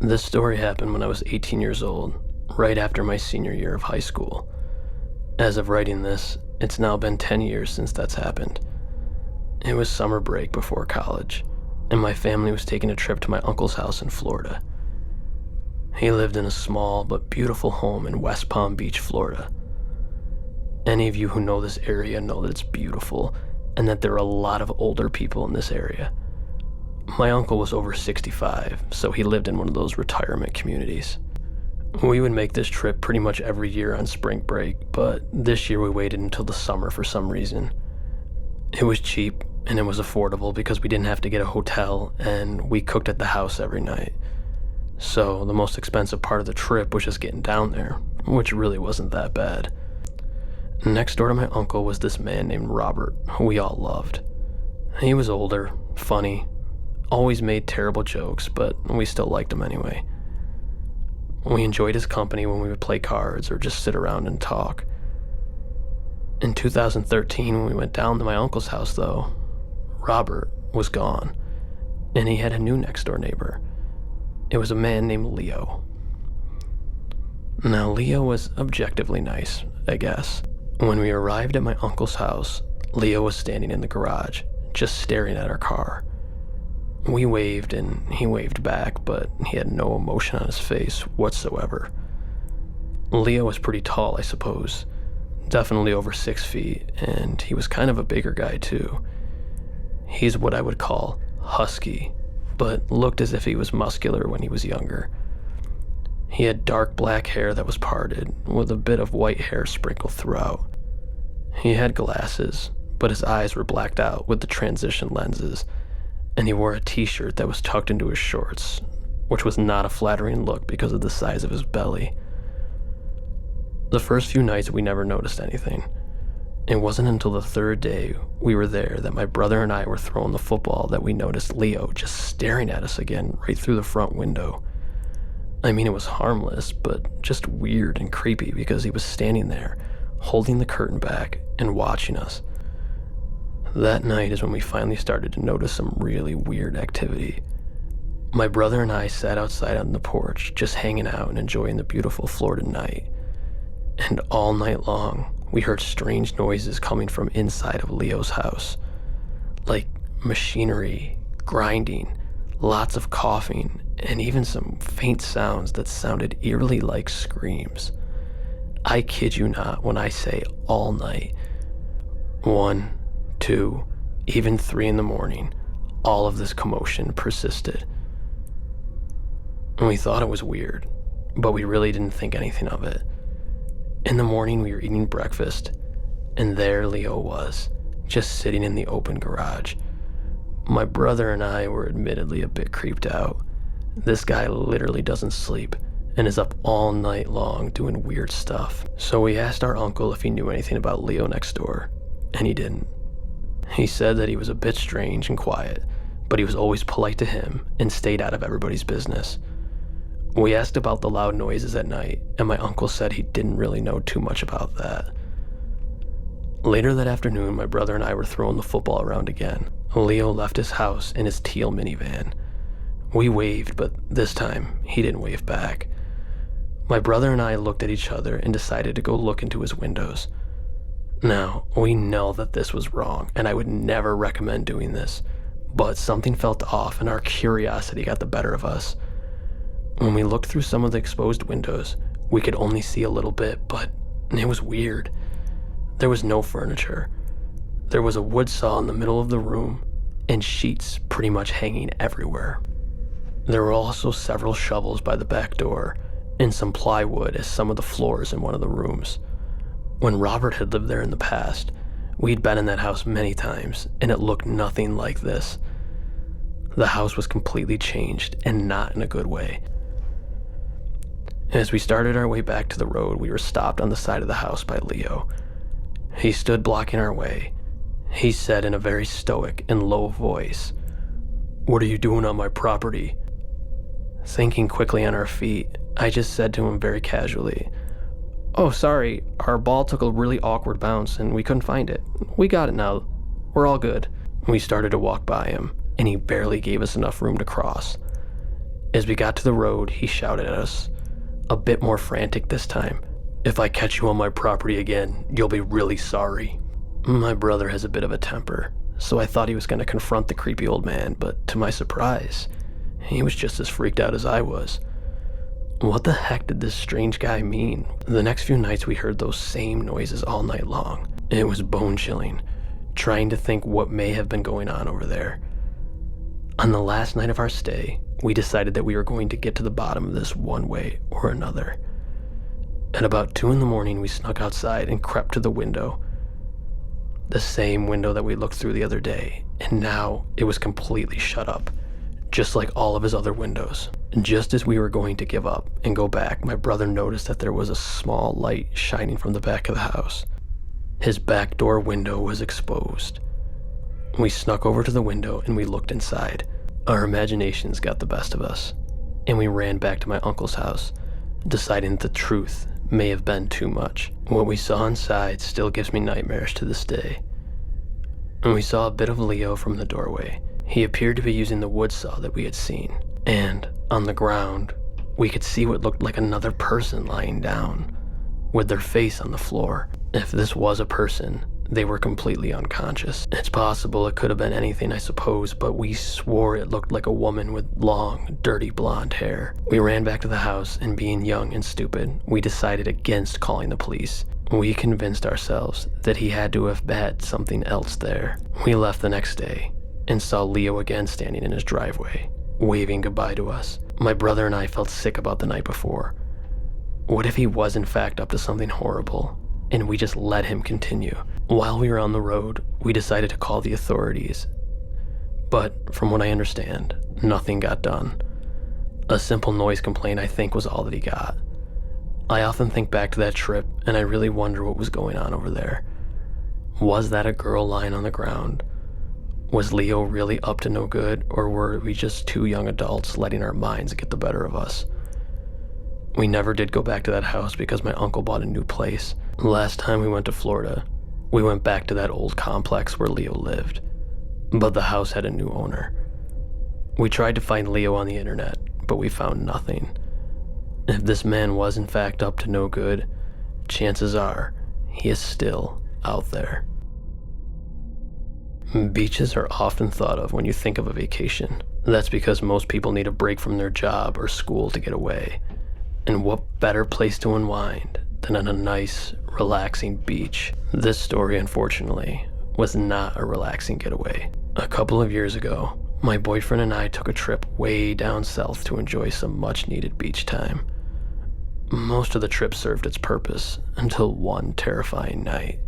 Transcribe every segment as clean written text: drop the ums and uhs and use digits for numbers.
This story happened when I was 18 years old, right after my senior year of high school. As of writing this, it's now been 10 years since that's happened. It was summer break before college, and my family was taking a trip to my uncle's house in Florida. He lived in a small but beautiful home in West Palm Beach, Florida. Any of you who know this area know that it's beautiful and that there are a lot of older people in this area. My uncle was over 65, so he lived in one of those retirement communities. We would make this trip pretty much every year on spring break, but this year we waited until the summer for some reason. It was cheap and it was affordable because we didn't have to get a hotel and we cooked at the house every night. So the most expensive part of the trip was just getting down there, which really wasn't that bad. Next door to my uncle was this man named Robert, who we all loved. He was older, funny, always made terrible jokes, but we still liked him anyway. We enjoyed his company when we would play cards or just sit around and talk. In 2013, when we went down to my uncle's house, though, Robert was gone, and he had a new next-door neighbor. It was a man named Leo. Now, Leo was objectively nice, I guess. When we arrived at my uncle's house, Leo was standing in the garage, just staring at our car. We waved and he waved back, but he had no emotion on his face whatsoever. Leo was pretty tall, I suppose. Definitely over 6 feet, and he was kind of a bigger guy too. He's what I would call husky, but looked as if he was muscular when he was younger. He had dark black hair that was parted, with a bit of white hair sprinkled throughout. He had glasses, but his eyes were blacked out with the transition lenses, and he wore a t-shirt that was tucked into his shorts, which was not a flattering look because of the size of his belly. The first few nights we never noticed anything. It wasn't until the third day we were there that my brother and I were throwing the football that we noticed Leo just staring at us again right through the front window. I mean, it was harmless, but just weird and creepy because he was standing there, holding the curtain back and watching us. That night is when we finally started to notice some really weird activity. My brother and I sat outside on the porch, just hanging out and enjoying the beautiful Florida night. And all night long, we heard strange noises coming from inside of Leo's house. Like machinery, grinding, lots of coughing, and even some faint sounds that sounded eerily like screams. I kid you not when I say all night. 1, 2, even 3 in the morning, all of this commotion persisted. And we thought it was weird, but we really didn't think anything of it. In the morning, we were eating breakfast, and there Leo was, just sitting in the open garage. My brother and I were admittedly a bit creeped out. This guy literally doesn't sleep and is up all night long doing weird stuff. So we asked our uncle if he knew anything about Leo next door, and he didn't. He said that he was a bit strange and quiet, but he was always polite to him and stayed out of everybody's business. We asked about the loud noises at night, and my uncle said he didn't really know too much about that. Later that afternoon, my brother and I were throwing the football around again. Leo left his house in his teal minivan. We waved, but this time, he didn't wave back. My brother and I looked at each other and decided to go look into his windows. Now, we know that this was wrong, and I would never recommend doing this, but something felt off and our curiosity got the better of us. When we looked through some of the exposed windows, we could only see a little bit, but it was weird. There was no furniture. There was a wood saw in the middle of the room, and sheets pretty much hanging everywhere. There were also several shovels by the back door, and some plywood as some of the floors in one of the rooms. When Robert had lived there in the past, we'd been in that house many times, and it looked nothing like this. The house was completely changed, and not in a good way. As we started our way back to the road, we were stopped on the side of the house by Leo. He stood blocking our way. He said in a very stoic and low voice, "What are you doing on my property?" Thinking quickly on our feet, I just said to him very casually, "Oh, sorry, our ball took a really awkward bounce and we couldn't find it. We got it now. We're all good." We started to walk by him, and he barely gave us enough room to cross. As we got to the road, he shouted at us, a bit more frantic this time. "If I catch you on my property again, you'll be really sorry." My brother has a bit of a temper, so I thought he was going to confront the creepy old man, but to my surprise, he was just as freaked out as I was. What the heck did this strange guy mean? The next few nights we heard those same noises all night long. It was bone-chilling, trying to think what may have been going on over there. On the last night of our stay, we decided that we were going to get to the bottom of this one way or another. At about 2 a.m, we snuck outside and crept to the window. The same window that we looked through the other day, and now it was completely shut up, just like all of his other windows. Just as we were going to give up and go back, my brother noticed that there was a small light shining from the back of the house. His back door window was exposed. We snuck over to the window and we looked inside. Our imaginations got the best of us, and we ran back to my uncle's house, deciding that the truth may have been too much. What we saw inside still gives me nightmares to this day. And we saw a bit of Leo from the doorway. He appeared to be using the wood saw that we had seen, and on the ground, we could see what looked like another person lying down, with their face on the floor. If this was a person, they were completely unconscious. It's possible it could have been anything, I suppose, but we swore it looked like a woman with long, dirty blonde hair. We ran back to the house, and being young and stupid, we decided against calling the police. We convinced ourselves that he had to have had something else there. We left the next day and saw Leo again standing in his driveway, waving goodbye to us. My brother and I felt sick about the night before. What if he was in fact up to something horrible, and we just let him continue? While we were on the road, we decided to call the authorities, but from what I understand, nothing got done. A simple noise complaint, I think, was all that he got. I often think back to that trip, and I really wonder what was going on over there. Was that a girl lying on the ground? Was Leo really up to no good, or were we just two young adults letting our minds get the better of us? We never did go back to that house because my uncle bought a new place. Last time we went to Florida, we went back to that old complex where Leo lived, but the house had a new owner. We tried to find Leo on the internet, but we found nothing. If this man was in fact up to no good, chances are he is still out there. Beaches are often thought of when you think of a vacation. That's because most people need a break from their job or school to get away. And what better place to unwind than on a nice, relaxing beach? This story, unfortunately, was not a relaxing getaway. A couple of years ago, my boyfriend and I took a trip way down south to enjoy some much-needed beach time. Most of the trip served its purpose until one terrifying night.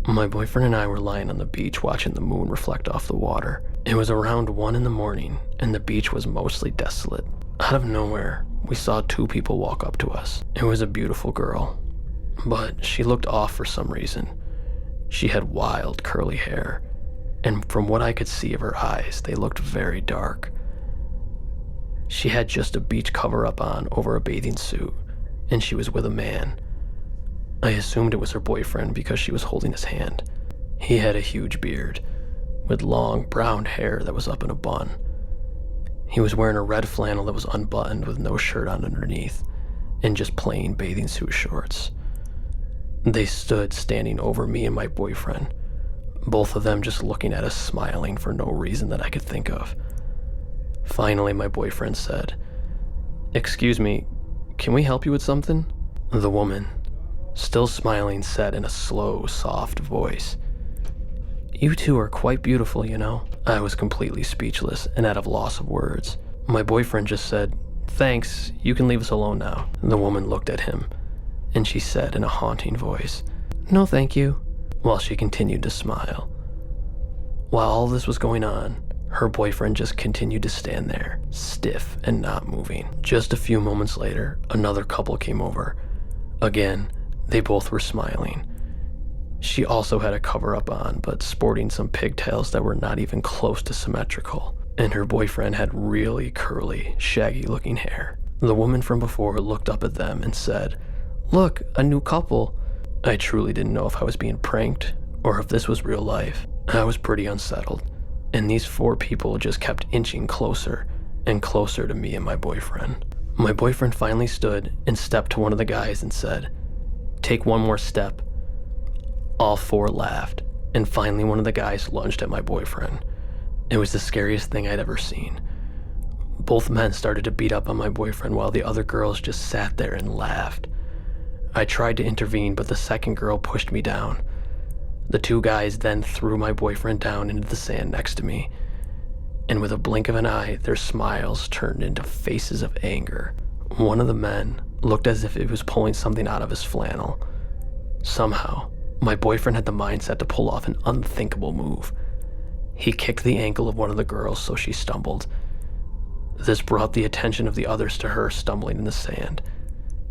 My boyfriend and I were lying on the beach watching the moon reflect off the water. It was around 1 a.m, and the beach was mostly desolate. Out of nowhere, we saw 2 people walk up to us. It was a beautiful girl, but she looked off for some reason. She had wild, curly hair, and from what I could see of her eyes, they looked very dark. She had just a beach cover-up on over a bathing suit, and she was with a man. I assumed it was her boyfriend because she was holding his hand. He had a huge beard, with long brown hair that was up in a bun. He was wearing a red flannel that was unbuttoned with no shirt on underneath, and just plain bathing suit shorts. They stood standing over me and my boyfriend, both of them just looking at us, smiling for no reason that I could think of. Finally, my boyfriend said, "Excuse me, can we help you with something?" The woman, still smiling, said in a slow, soft voice, "You two are quite beautiful, you know." I was completely speechless and at a loss of words. My boyfriend just said, "Thanks, you can leave us alone now." The woman looked at him, and she said in a haunting voice, "No thank you," while she continued to smile. While all this was going on, her boyfriend just continued to stand there, stiff and not moving. Just a few moments later, another couple came over. Again, they both were smiling. She also had a cover-up on, but sporting some pigtails that were not even close to symmetrical, and her boyfriend had really curly, shaggy-looking hair. The woman from before looked up at them and said, "Look, a new couple." I truly didn't know if I was being pranked or if this was real life. I was pretty unsettled, and these 4 people just kept inching closer and closer to me and my boyfriend. My boyfriend finally stood and stepped to one of the guys and said, "Take one more step." All four laughed, and finally one of the guys lunged at my boyfriend. It was the scariest thing I'd ever seen. Both men started to beat up on my boyfriend while the other girls just sat there and laughed. I tried to intervene, but the second girl pushed me down. The two guys then threw my boyfriend down into the sand next to me, and with a blink of an eye, their smiles turned into faces of anger. One of the men looked as if he was pulling something out of his flannel. Somehow, my boyfriend had the mindset to pull off an unthinkable move. He kicked the ankle of one of the girls so she stumbled. This brought the attention of the others to her stumbling in the sand.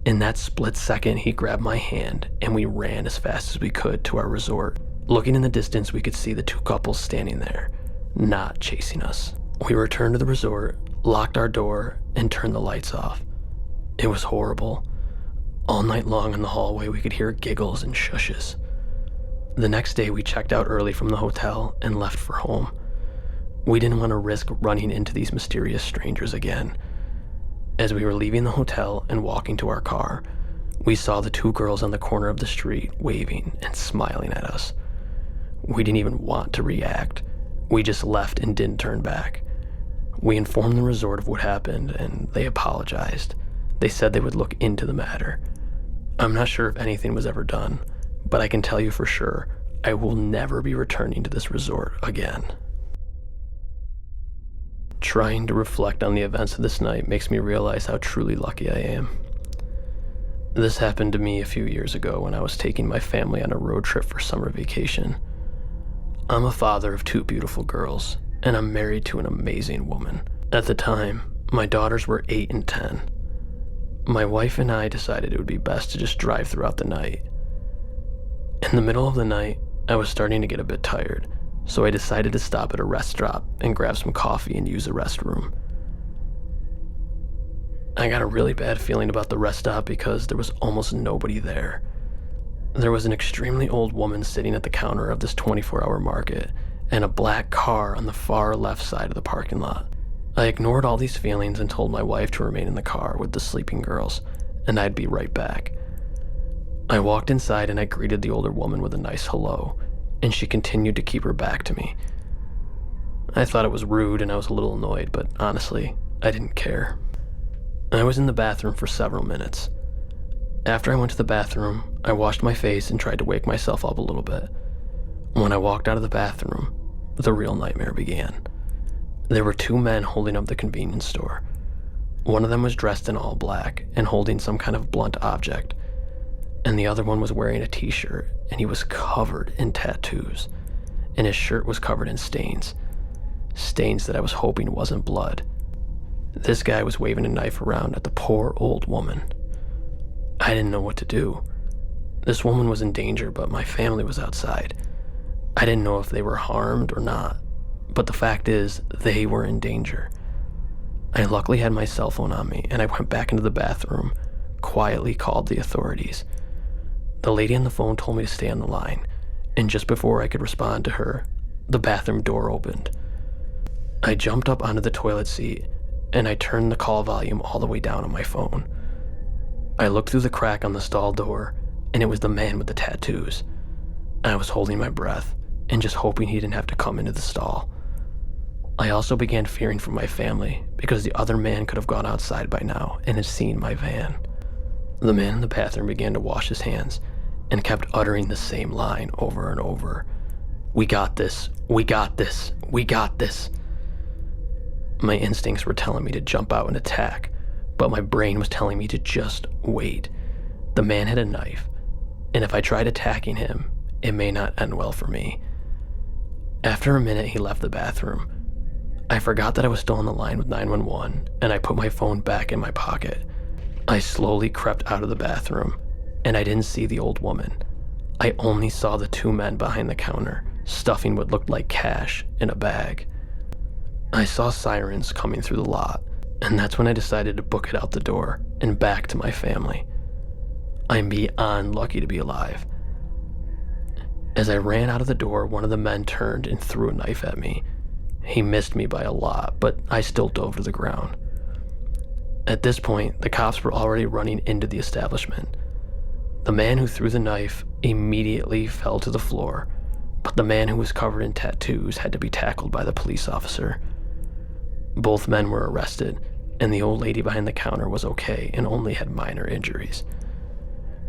In that split second, he grabbed my hand and we ran as fast as we could to our resort. Looking in the distance, we could see the two couples standing there, not chasing us. We returned to the resort, locked our door, and turned the lights off. It was horrible. All night long in the hallway, we could hear giggles and shushes. The next day, we checked out early from the hotel and left for home. We didn't want to risk running into these mysterious strangers again. As we were leaving the hotel and walking to our car, we saw the two girls on the corner of the street waving and smiling at us. We didn't even want to react. We just left and didn't turn back. We informed the resort of what happened and they apologized. They said they would look into the matter. I'm not sure if anything was ever done, but I can tell you for sure, I will never be returning to this resort again. Trying to reflect on the events of this night makes me realize how truly lucky I am. This happened to me a few years ago when I was taking my family on a road trip for summer vacation. I'm a father of two beautiful girls, and I'm married to an amazing woman. At the time, my daughters were 8 and 10. My wife and I decided it would be best to just drive throughout the night. In the middle of the night, I was starting to get a bit tired, so I decided to stop at a rest stop and grab some coffee and use the restroom. I got a really bad feeling about the rest stop because there was almost nobody there. There was an extremely old woman sitting at the counter of this 24-hour market and a black car on the far left side of the parking lot. I ignored all these feelings and told my wife to remain in the car with the sleeping girls, and I'd be right back. I walked inside and I greeted the older woman with a nice hello, and she continued to keep her back to me. I thought it was rude and I was a little annoyed, but honestly, I didn't care. I was in the bathroom for several minutes. After I went to the bathroom, I washed my face and tried to wake myself up a little bit. When I walked out of the bathroom, the real nightmare began. There were two men holding up the convenience store. One of them was dressed in all black and holding some kind of blunt object, and the other one was wearing a t-shirt and he was covered in tattoos, and his shirt was covered in stains that I was hoping wasn't blood. This guy was waving a knife around at the poor old woman. I didn't know what to do. This woman was in danger, but my family was outside. I didn't know if they were harmed or not, but the fact is, they were in danger. I luckily had my cell phone on me, and I went back into the bathroom, quietly called the authorities. The lady on the phone told me to stay on the line, and just before I could respond to her, the bathroom door opened. I jumped up onto the toilet seat, and I turned the call volume all the way down on my phone. I looked through the crack on the stall door, and it was the man with the tattoos. I was holding my breath and just hoping he didn't have to come into the stall. I also began fearing for my family because the other man could have gone outside by now and had seen my van. The man in the bathroom began to wash his hands and kept uttering the same line over and over. "We got this, we got this, we got this." My instincts were telling me to jump out and attack, but my brain was telling me to just wait. The man had a knife, and if I tried attacking him, it may not end well for me. After a minute, he left the bathroom. I forgot that I was still on the line with 911, and I put my phone back in my pocket. I slowly crept out of the bathroom, and I didn't see the old woman. I only saw the two men behind the counter, stuffing what looked like cash in a bag. I saw sirens coming through the lot, and that's when I decided to book it out the door and back to my family. I'm beyond lucky to be alive. As I ran out of the door, one of the men turned and threw a knife at me. He missed me by a lot, but I still dove to the ground. At this point, the cops were already running into the establishment. The man who threw the knife immediately fell to the floor, but the man who was covered in tattoos had to be tackled by the police officer. Both men were arrested, and the old lady behind the counter was okay and only had minor injuries.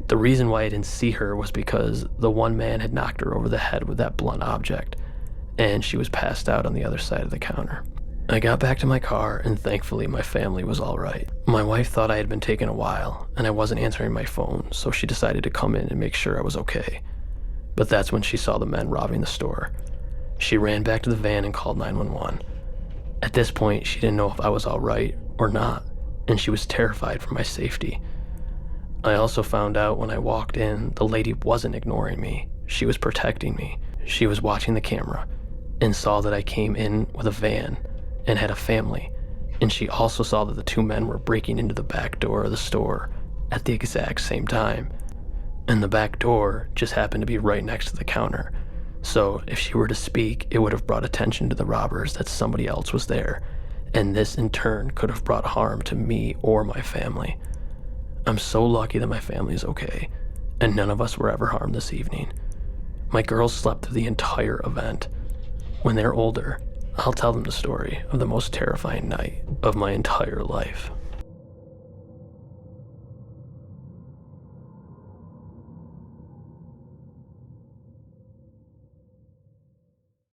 The reason why I didn't see her was because the one man had knocked her over the head with that blunt object, and she was passed out on the other side of the counter. I got back to my car, and thankfully my family was all right. My wife thought I had been taken a while, and I wasn't answering my phone, so she decided to come in and make sure I was okay. But that's when she saw the men robbing the store. She ran back to the van and called 911. At this point, she didn't know if I was all right or not, and she was terrified for my safety. I also found out when I walked in, the lady wasn't ignoring me. She was protecting me. She was watching the camera and saw that I came in with a van and had a family, and she also saw that the two men were breaking into the back door of the store at the exact same time. And the back door just happened to be right next to the counter. So if she were to speak, it would have brought attention to the robbers that somebody else was there, and this in turn could have brought harm to me or my family. I'm so lucky that my family is okay, and none of us were ever harmed this evening. My girls slept through the entire event. When they're older, I'll tell them the story of the most terrifying night of my entire life.